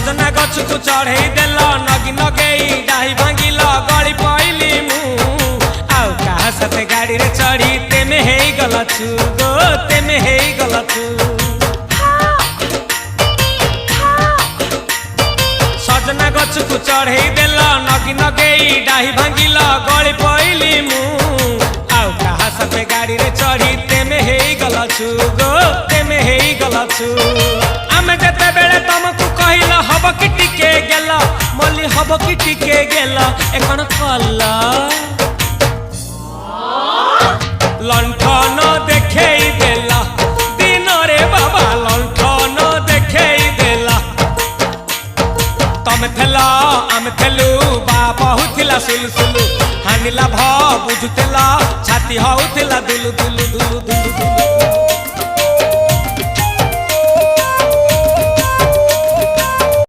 सजना गछ को चढ़े देल नगी नगेई डाही भांगिल गली पइली मु आउ कहा साथे गाड़ी रे चढ़ी तेमे हे गलछु गो तेमे हे गलछु सजना गछ को चढ़े देल नगी नगेई डाही भांगिल गली पइली मु आउ कहा साथे गाड़ी रे चढ़ी तेमे हे गलछु गो तेमे हे गलछु आमे जते बेले तुमको कहिल हब कि टिके गेल मल्ली हब कि टिके गेल एकन कल लंठन देखेई देला दिन रे बाबा लंठन देखेई देला तमे थेला आमे थेलु बाबा हुथिला सुलु हानिला भ बुझुतेला छाती हउथिला दुलु दुलु दुलु दुलु दुलु